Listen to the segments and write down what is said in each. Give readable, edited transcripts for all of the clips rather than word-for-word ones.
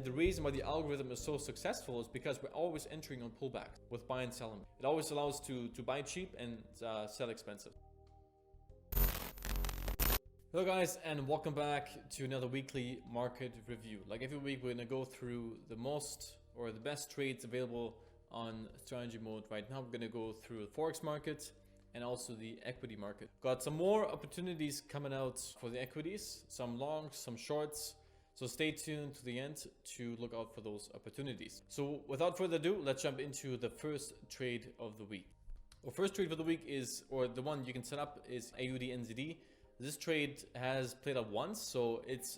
the reason why the algorithm is so successful is because we're always entering on pullbacks with buy and selling. It always allows to buy cheap and sell expensive. Hello guys, and welcome back to another weekly market review. Like every week, we're gonna go through the most or the best trades available on strategy mode. Right now, we're gonna go through the Forex market and also the equity market. Got some more opportunities coming out for the equities, some longs, some shorts. So stay tuned to the end to look out for those opportunities. So without further ado, let's jump into the first trade of the week. Our first trade for the week is, or the one you can set up, is AUD NZD. This trade has played out once, so it's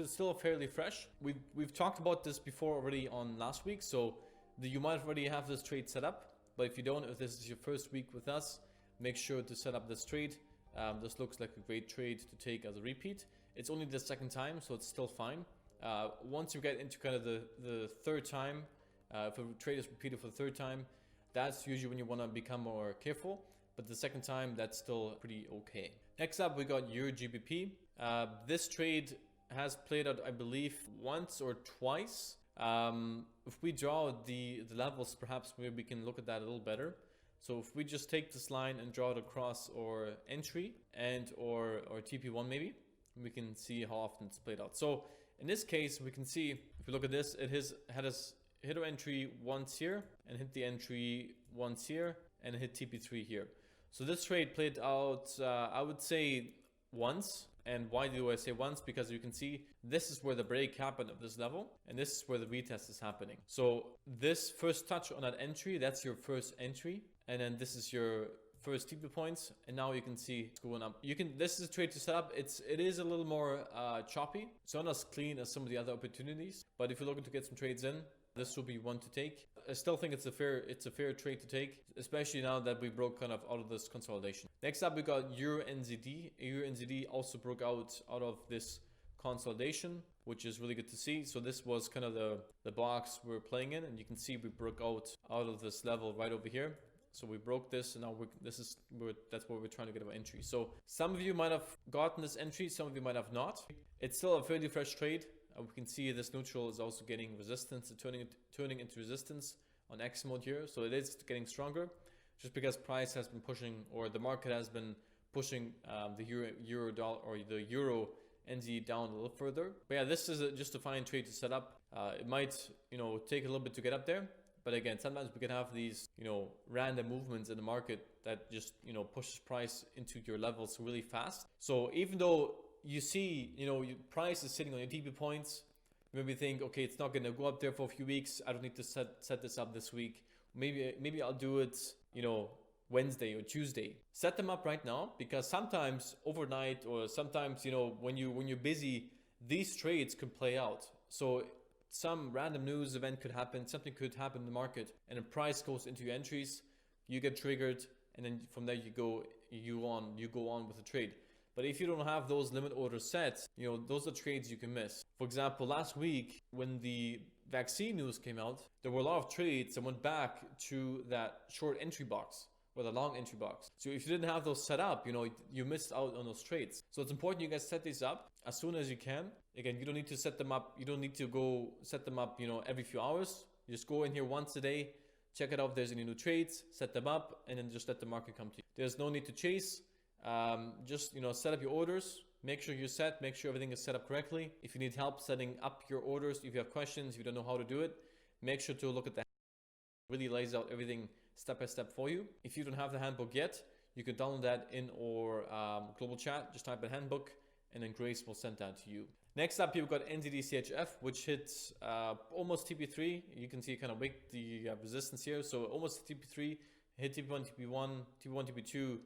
still fairly fresh. We've talked about this before already on last week, so you might already have this trade set up. But if you don't, if this is your first week with us, make sure to set up this trade. This looks like a great trade to take as a repeat. It's only the second time, so it's still fine. Once you get into kind of the third time, if a trade is repeated for the third time, that's usually when you want to become more careful. But the second time, that's still pretty okay. Next up, we got Euro GBP. This trade has played out, I believe, once or twice. If we draw the levels, perhaps maybe we can look at that a little better. So if we just take this line and draw it across our entry and or TP1 maybe, we can see how often it's played out. So in this case, we can see, if we look at this, it has had us hit our entry once here and hit the entry once here and hit TP3 here. So this trade played out, I would say once. And why do I say once? Because you can see this is where the break happened of this level, and this is where the retest is happening. So this first touch on that entry, that's your first entry. And then this is your first TP points, and now you can see it's going up. This is a trade to set up. It is a little more choppy. It's not as clean as some of the other opportunities, but if you're looking to get some trades in, this will be one to take. I still think it's a fair trade to take, especially now that we broke kind of out of this consolidation. Next up, we got Euro NZD. Euro NZD also broke out of this consolidation, which is really good to see. So this was kind of the box we're playing in, and you can see we broke out of this level right over here. So we broke this, and now that's where we're trying to get our entry. So some of you might have gotten this entry, some of you might have not. It's still a fairly fresh trade. We can see this neutral is also getting resistance, turning into resistance on X mode here. So it is getting stronger, just because price has been pushing, or the market has been pushing the euro dollar or the Euro NZ down a little further. But yeah, this is just a fine trade to set up. It might take a little bit to get up there. But again, sometimes we can have these, random movements in the market that just, pushes price into your levels really fast. So even though you see, your price is sitting on your TP points, you maybe think, okay, it's not going to go up there for a few weeks. I don't need to set this up this week. Maybe I'll do it, Wednesday or Tuesday. Set them up right now, because sometimes overnight, or sometimes, when you're busy, these trades could play out. So some random news event could happen, something could happen in the market, and the price goes into your entries, you get triggered, and then from there you go on with the trade. But if you don't have those limit orders set, those are trades you can miss. For example, last week when the vaccine news came out, there were a lot of trades that went back to that short entry box or the long entry box. So if you didn't have those set up, you missed out on those trades. So it's important you guys set these up as soon as you can. Again, you don't need to set them up. You don't need to go set them up, every few hours. You just go in here once a day, check it out if there's any new trades, set them up, and then just let the market come to you. There's no need to chase. Just, set up your orders. Make sure you're set. Make sure everything is set up correctly. If you need help setting up your orders, if you have questions, if you don't know how to do it, make sure to look at the handbook. It really lays out everything step by step for you. If you don't have the handbook yet, you can download that in our global chat. Just type in handbook, and then Grace will send that to you. Next up, you've got NZD CHF, which hits almost TP3. You can see kind of break the resistance here. So almost TP3, hit TP1, TP2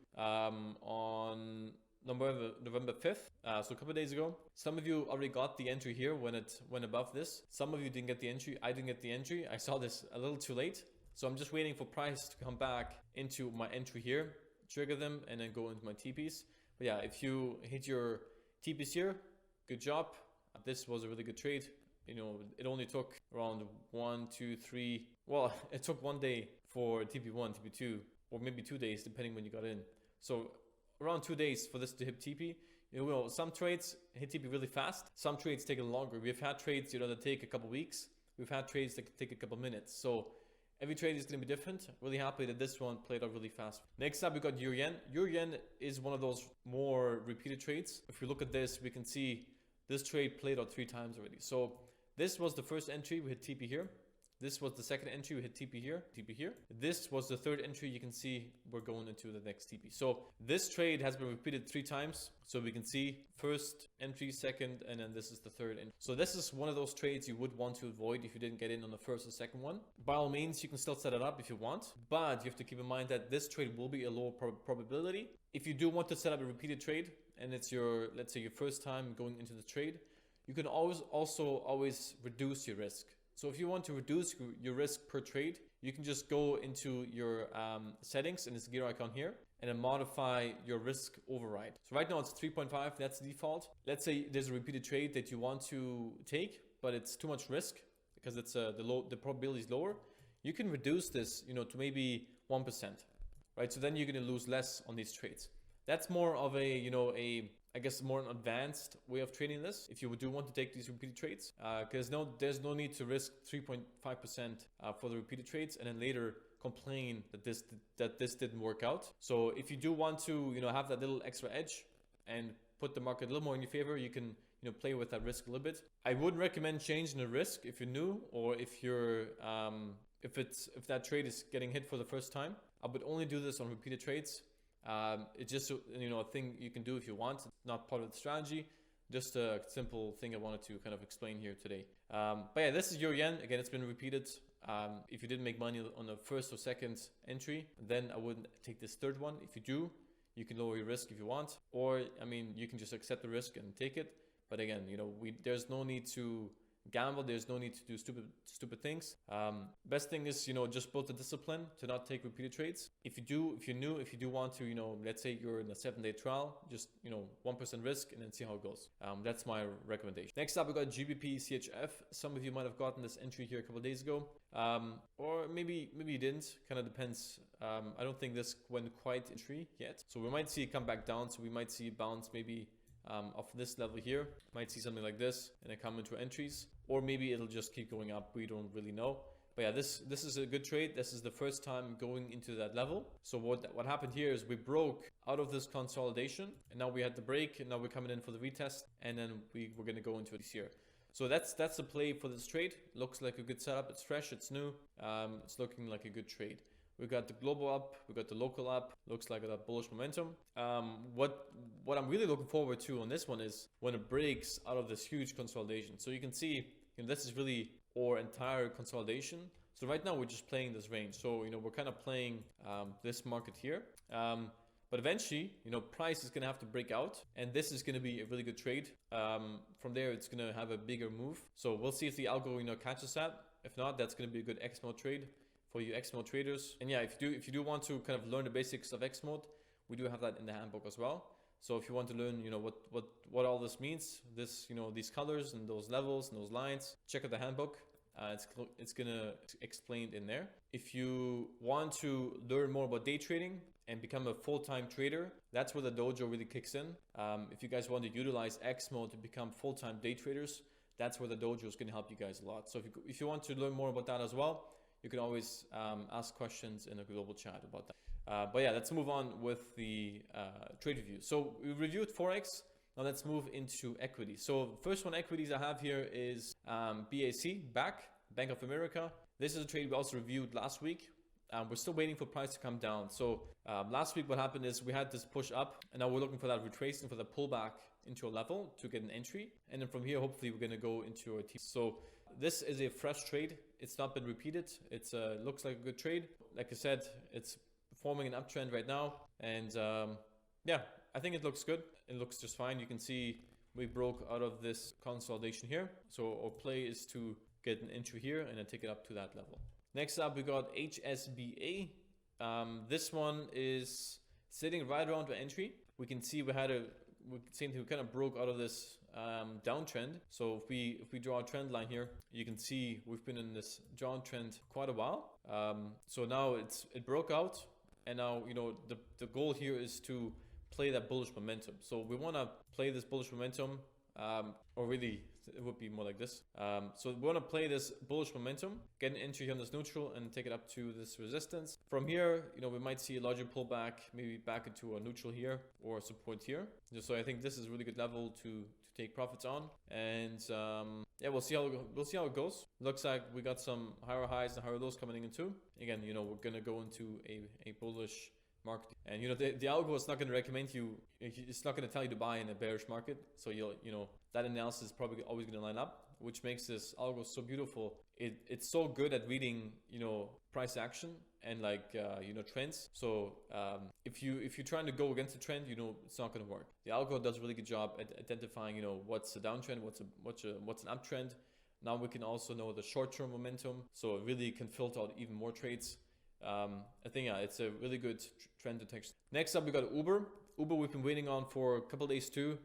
on November 5th. So a couple of days ago. Some of you already got the entry here when it went above this. Some of you didn't get the entry. I didn't get the entry. I saw this a little too late. So I'm just waiting for price to come back into my entry here, trigger them, and then go into my TPs. But yeah, if you hit your TPs here, good job. This was a really good trade. It only took around 1, 2, 3. Well, it took 1 day for TP1, TP2, or maybe 2 days, depending when you got in. So around 2 days for this to hit TP. You know, some trades hit TP really fast. Some trades take longer. We've had trades, you know, that take a couple weeks. We've had trades that can take a couple minutes. So every trade is going to be different. Really happy that this one played out really fast. Next up, we got Euro Yen. Euro Yen is one of those more repeated trades. If we look at this, we can see this trade played out 3 times already. So this was the first entry. We hit TP here. This was the second entry. We hit TP here, TP here. This was the third entry. You can see we're going into the next TP. So this trade has been repeated 3 times. So we can see first entry, second, and then this is the third entry. So this is one of those trades you would want to avoid if you didn't get in on the first or second one. By all means, you can still set it up if you want, but you have to keep in mind that this trade will be a lower probability. If you do want to set up a repeated trade and it's your, let's say your first time going into the trade, you can always reduce your risk. So if you want to reduce your risk per trade, you can just go into your settings in this gear icon here and then modify your risk override. So right now it's 3.5, that's the default. Let's say there's a repeated trade that you want to take, but it's too much risk because it's the probability is lower. You can reduce this, you know, to maybe 1%, right? So then you're going to lose less on these trades. That's more of a, you know, I guess more an advanced way of trading this if you do want to take these repeated trades, because there's no need to risk 3.5% for the repeated trades and then later complain that this didn't work out. So if you do want to, you know, have that little extra edge and put the market a little more in your favor, you can, you know, play with that risk a little bit. I wouldn't recommend changing the risk if you're new or if you're if that trade is getting hit for the first time. I would only do this on repeated trades. It's just, you know, a thing you can do if you want. It's not part of the strategy, just a simple thing I wanted to kind of explain here today. But yeah, this is Euro Yen. Again, it's been repeated. If you didn't make money on the first or second entry, then I wouldn't take this third one. If you do, you can lower your risk if you want, or I mean, you can just accept the risk and take it. But again, you know, there's no need to gamble. There's no need to do stupid things. Best thing is, you know, just build the discipline to not take repeated trades. If you're new, if you do want to, you know, let's say you're in a 7-day trial, just, you know, 1% risk and then see how it goes. That's my recommendation. Next up, we got GBP CHF. Some of you might have gotten this entry here a couple of days ago, or maybe you didn't. Kind of depends. I don't think this went quite entry yet, so we might see it come back down. So we might see it bounce maybe of this level here. Might see something like this and then come into entries, or maybe it'll just keep going up. We don't really know. But yeah, this is a good trade. This is the first time going into that level. So what happened here is we broke out of this consolidation, and now we had the break, and now we're coming in for the retest, and then we're going to go into this here. So that's the play for this trade. Looks like a good setup. It's fresh, it's new. It's looking like a good trade. We got the global up, we got the local up. Looks like a bullish momentum. What I'm really looking forward to on this one is when it breaks out of this huge consolidation. So you can see, you know, this is really our entire consolidation. So right now we're just playing this range. So, you know, we're kind of playing this market here. But eventually, you know, price is going to have to break out, and this is going to be a really good trade. From there, it's going to have a bigger move. So we'll see if the algo, you know, catches that. If not, that's going to be a good X mode trade for you X mode traders. And yeah, if you do want to kind of learn the basics of X mode, we do have that in the handbook as well. So if you want to learn, you know, what all this means, this, you know, these colors and those levels and those lines, check out the handbook. It's gonna explained in there. If you want to learn more about day trading and become a full-time trader, that's where the dojo really kicks in. If you guys want to utilize X mode to become full-time day traders, that's where the dojo is going to help you guys a lot. So if you want to learn more about that as well, you can always ask questions in a global chat about that. But yeah, let's move on with the trade review. So we reviewed Forex. Now let's move into equity. So first one equities I have here is BAC, Bank of America. This is a trade we also reviewed last week. We're still waiting for price to come down. So last week what happened is we had this push up, and now we're looking for that retracement for the pullback into a level to get an entry. And then from here, hopefully we're going to go into a T. So this is a fresh trade. It's not been repeated. It looks like a good trade. Like I said, it's forming an uptrend right now. And yeah, I think it looks good. It looks just fine. You can see we broke out of this consolidation here. So our play is to get an entry here and then take it up to that level. Next up, we got HSBA. This one is sitting right around the entry. We can see we kind of broke out of this downtrend. So if we draw a trend line here, you can see we've been in this downtrend quite a while. So now it broke out, and now, you know, the goal here is to play that bullish momentum. So we want to play this bullish momentum, or really it would be more like this. So we want to play this bullish momentum, get an entry here on this neutral and take it up to this resistance. From here, we might see a larger pullback, maybe back into a neutral here or support here. So I think this is a really good level to take profits on. And yeah, we'll see how it goes. Looks like we got some higher highs and higher lows coming in too. Again, we're gonna go into a bullish market, and the algo is not going to recommend you, it's not going to tell you to buy in a bearish market. So that analysis is probably always going to line up, which makes this algo so beautiful. It's so good at reading price action and trends. So if you're trying to go against the trend, it's not going to work. The algo does a really good job at identifying what's a downtrend, what's an uptrend. Now we can also know the short-term momentum, so it really can filter out even more trades. I think it's a really good trend detection. Next up, we got Uber. We've been waiting on for a couple of days too.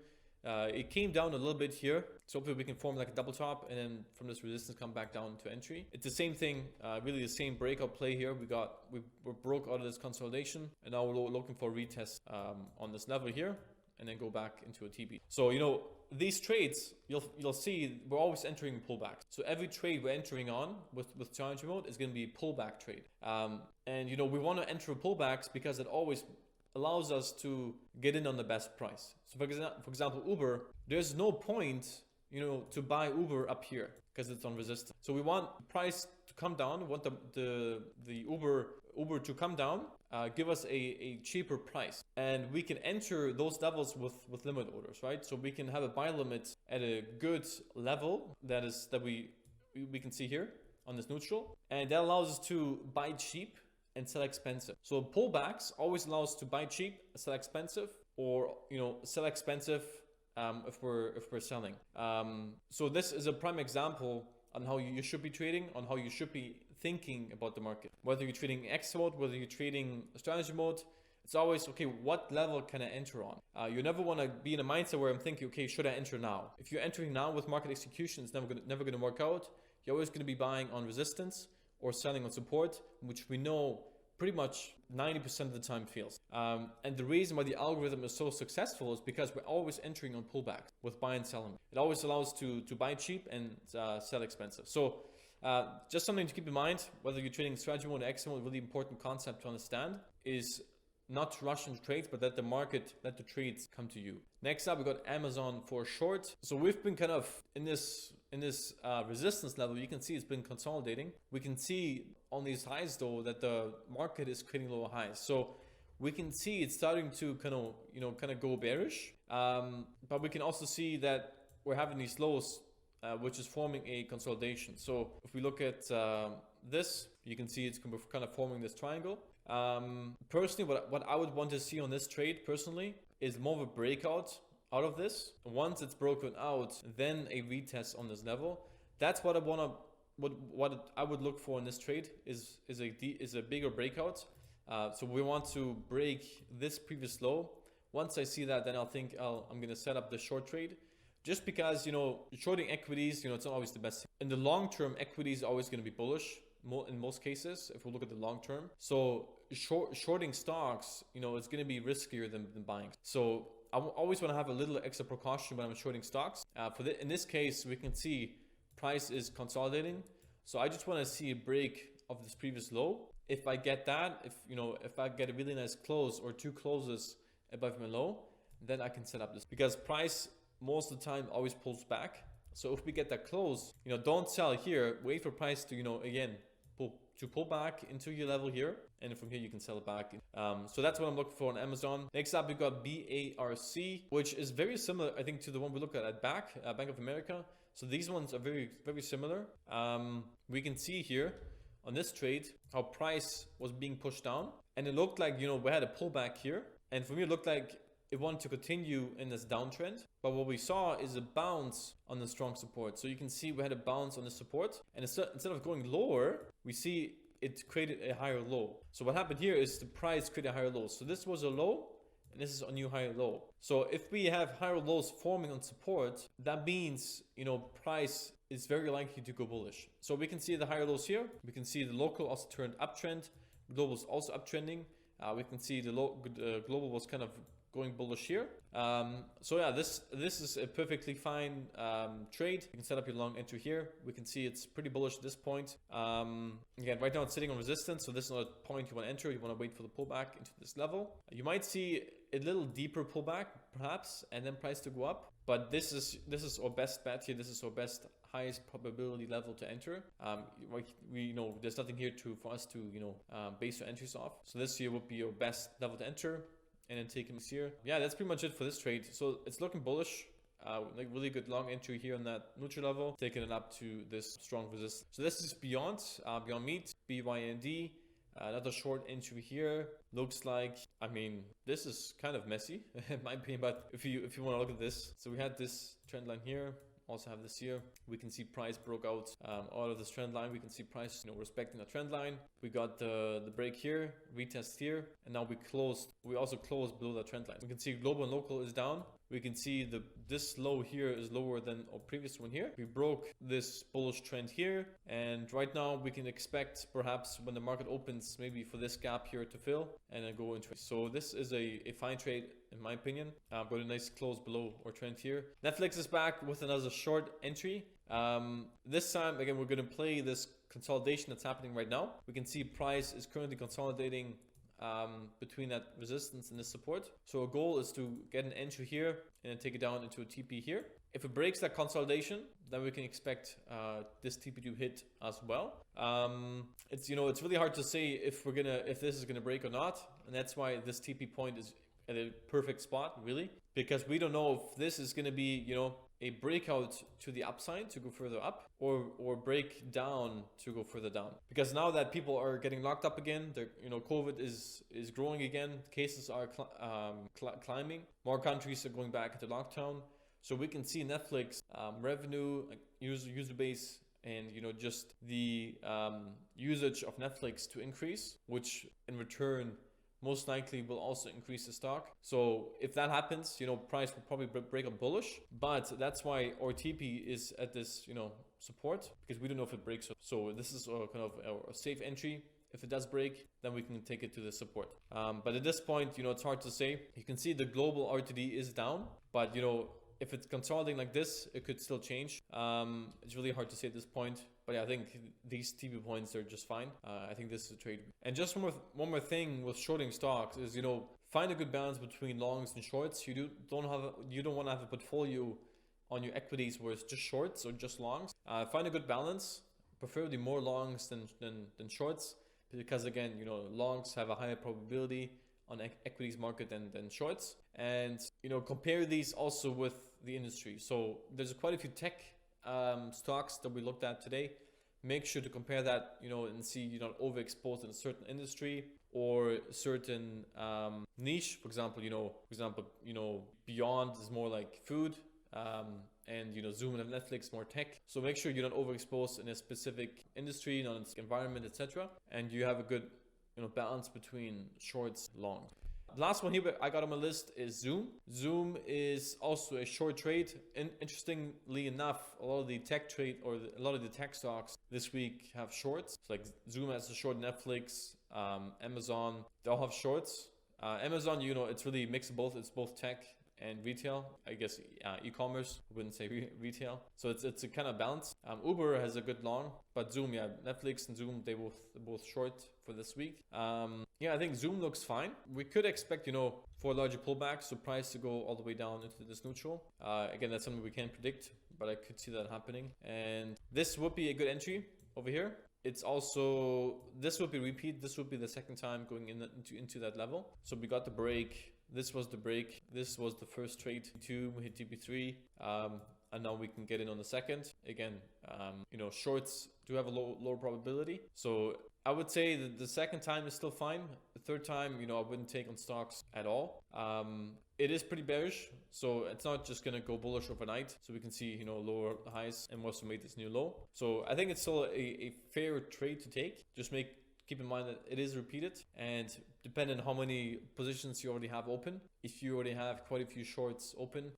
It came down a little bit here, so hopefully we can form like a double top and then from this resistance come back down to entry. It's the same thing, really the same breakout play here. We broke out of this consolidation, and now we're looking for a retest on this level here and then go back into a TB. So these trades, you'll see we're always entering pullbacks. So every trade we're entering on with challenge mode is going to be a pullback trade. And we want to enter pullbacks because it always allows us to get in on the best price. So for example, Uber, there's no point to buy Uber up here because it's on resistance. So we want price to come down. We want the Uber to come down, give us a cheaper price, and we can enter those levels with limit orders, right? So we can have a buy limit at a good level that we can see here on this neutral, and that allows us to buy cheap and sell expensive. So pullbacks always allow us to buy cheap, sell expensive, or sell expensive if we're selling. So this is a prime example on how you should be trading, on how you should be thinking about the market. Whether you're trading X mode, whether you're trading strategy mode, it's always, okay, what level can I enter on? You never want to be in a mindset where I'm thinking, okay, should I enter now? If you're entering now with market execution, it's never going to work out. You're always going to be buying on resistance or selling on support, which we know pretty much 90% of the time fails. And the reason why the algorithm is so successful is because we're always entering on pullbacks with buy and selling. It always allows to buy cheap and sell expensive. So just something to keep in mind, whether you're trading strategy mode or X mode, a really important concept to understand is not to rush into trades, but let the trades come to you. Next up, we got Amazon for short. So we've been kind of in this resistance level. You can see it's been consolidating. We can see on these highs though that the market is creating lower highs. So we can see it's starting to kind of go bearish. But we can also see that we're having these lows, which is forming a consolidation. So if we look at this, you can see it's kind of forming this triangle. Personally, what I would want to see on this trade personally is more of a breakout out of this. Once it's broken out, then a retest on this level. That's what I want to, what I would look for in this trade is a bigger breakout. So we want to break this previous low. Once I see that, then I'll think I'm going to set up the short trade. Just because, shorting equities, it's not always the best. In the long term, equities are always going to be bullish in most cases, if we look at the long term. So shorting stocks, it's going to be riskier than buying. So I always want to have a little extra precaution when I'm shorting stocks. In this case, we can see price is consolidating. So I just want to see a break of this previous low. If I get that, if I get a really nice close or two closes above my low, then I can set up this, because price most of the time always pulls back. So if we get that close, don't sell here, wait for price to, again, pull back into your level here, and from here you can sell it back. So that's what I'm looking for on Amazon. Next up, we've got BARC, which is very similar, I think, to the one we looked at BAC, Bank of America. So these ones are very, very similar. We can see here on this trade how price was being pushed down, and it looked like, we had a pullback here, and for me it looked like it wanted to continue in this downtrend. But what we saw is a bounce on the strong support. So you can see we had a bounce on the support, and instead of going lower, we see it created a higher low. So what happened here is the price created a higher low. So this was a low, and this is a new higher low. So if we have higher lows forming on support, that means, price is very likely to go bullish. So we can see the higher lows here. We can see the local also turned uptrend. Global is also uptrending. We can see the global was kind of going bullish here. So yeah, this is a perfectly fine trade. You can set up your long entry here. We can see it's pretty bullish at this point. Again, right now it's sitting on resistance, so this is not a point you want to enter. You want to wait for the pullback into this level. You might see a little deeper pullback perhaps, and then price to go up. But this is our best bet here. This is our best highest probability level to enter. We know there's nothing here for us to base our entries off. So this here would be your best level to enter, and then take them here. Yeah, that's pretty much it for this trade. So it's looking bullish. Like really good long entry here on that neutral level, taking it up to this strong resistance. So this is beyond meat, BYND. Another short entry here. Looks like, I mean, this is kind of messy in my opinion, but if you want to look at this, so we had this trend line here, also have this here. We can see price broke out of this trend line. We can see price respecting the trend line. We got the break here, retest here, and now we also closed below the trend line. We can see global and local is down. We can see this low here is lower than our previous one here. We broke this bullish trend here, and right now we can expect perhaps when the market opens, maybe for this gap here to fill and then go into it. So this is a fine trade in my opinion. Got a nice close below our trend here. Netflix is back with another short entry. This time again we're going to play this consolidation that's happening right now. We can see price is currently consolidating between that resistance and this support. So our goal is to get an entry here and then take it down into a TP here. If it breaks that consolidation, then we can expect this TP to hit as well. It's really hard to say if this is gonna break or not, and that's why this TP point is at a perfect spot, really, because we don't know if this is gonna be a breakout to the upside to go further up, or break down to go further down. Because now that people are getting locked up again, COVID is growing again, cases are climbing, more countries are going back into lockdown. So we can see Netflix revenue, user base, and just the usage of Netflix to increase, which in return most likely will also increase the stock. So if that happens, price will probably break up bullish, but that's why our TP is at this, support, because we don't know if it breaks. So this is kind of a safe entry. If it does break, then we can take it to the support. But at this point, it's hard to say. You can see the global RTD is down, but if it's consolidating like this, it could still change. It's really hard to say at this point. But yeah, I think these TP points are just fine. I think this is a trade. And just one more thing with shorting stocks is, find a good balance between longs and shorts. You don't want to have a portfolio on your equities where it's just shorts or just longs. Find a good balance, preferably more longs than shorts, because again, longs have a higher probability on equities market than shorts. And compare these also with the industry. So there's quite a few tech stocks that we looked at today. Make sure to compare that and see you're not overexposed in a certain industry or certain niche. For example, Beyond is more like food, and Zoom and Netflix more tech. So make sure you're not overexposed in a specific industry, not in environment, etc. And you have a good balance between shorts, long. The last one here I got on my list is Zoom. Zoom is also a short trade. Interestingly enough, a lot of the tech stocks this week have shorts. So like Zoom has a short, Netflix, Amazon, they all have shorts. Amazon, it's really mixed of both. It's both tech and retail. I guess e-commerce, I wouldn't say retail. So it's a kind of balance. Uber has a good long, but Zoom, Netflix and Zoom, they both short for this week. I think Zoom looks fine. We could expect, for a larger pullback, so price to go all the way down into this neutral. Again, that's something we can't predict, but I could see that happening. And this would be a good entry over here. It's also, this would be repeat. This would be the second time going into that level. So we got the break. This was the break. This was the first trade. We hit TP3. And now we can get in on the second. Again, shorts do have a lower probability. So I would say that the second time is still fine. The third time, I wouldn't take on stocks at all. It is pretty bearish, so it's not just going to go bullish overnight. So we can see, lower highs and also made this new low. So I think it's still a fair trade to take. Just make keep in mind that it is repeated, and depending on how many positions you already have open, if you already have quite a few shorts open,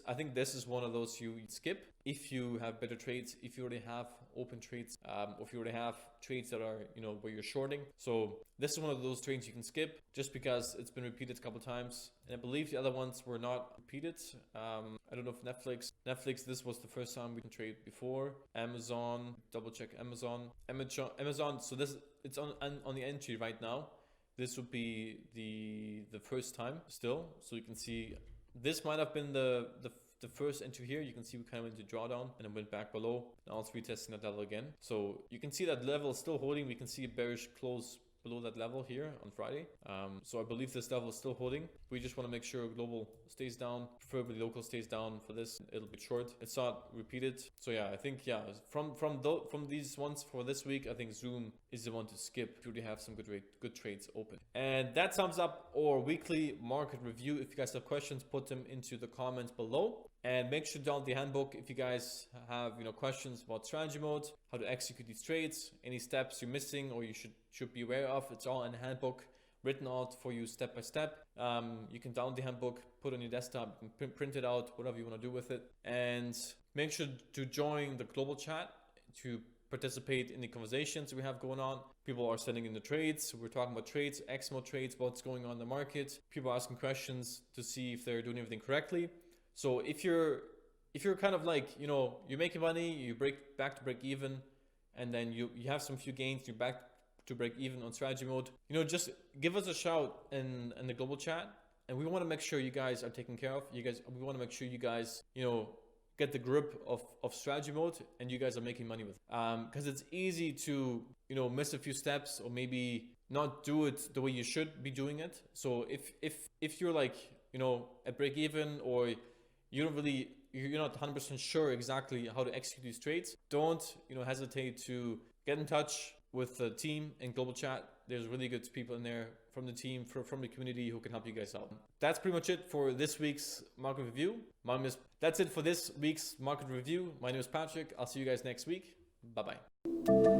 I think this is one of those you skip. If you have better trades, if you already have open trades, or if you already have trades that are, where you're shorting. So this is one of those trades you can skip just because it's been repeated a couple times. And I believe the other ones were not repeated. I don't know if Netflix, this was the first time we can trade before. Amazon, double check Amazon. So it's on the entry right now. This would be the first time still. So you can see this might have been the first entry here. You can see we kind of went to drawdown and then went back below. Now it's retesting that level again. So you can see that level is still holding. We can see a bearish close below that level here on Friday. So I believe this level is still holding. We just want to make sure global stays down, preferably local stays down for this. It'll be short. It's not repeated. So yeah, I think, from these ones for this week, I think Zoom is the one to skip if you already have some good trades open. And that sums up our weekly market review. If you guys have questions, put them into the comments below. And make sure to download the handbook if you guys have questions about strategy mode, how to execute these trades, any steps you're missing or you should be aware of. It's all in the handbook, written out for you step by step. You can download the handbook, put it on your desktop, you can print it out, whatever you want to do with it. And make sure to join the global chat to participate in the conversations we have going on. People are sending in the trades. We're talking about trades, XMO trades, what's going on in the market. People are asking questions to see if they're doing everything correctly. So if you're kind of like, you're making money, you break back to break even, and then you have some few gains, you're back to break even on strategy mode, just give us a shout in the global chat, and we want to make sure you guys are taken care of. We want to make sure you guys, get the grip of strategy mode and you guys are making money with it. Because it's easy to, miss a few steps or maybe not do it the way you should be doing it. So if you're like, at break even, or you're not 100% sure exactly how to execute these trades, don't hesitate to get in touch with the team in global chat. There's really good people in there from the team, from the community, who can help you guys out. That's pretty much it for this week's market review. That's it for this week's market review. My name is Patrick. I'll see you guys next week. Bye-bye.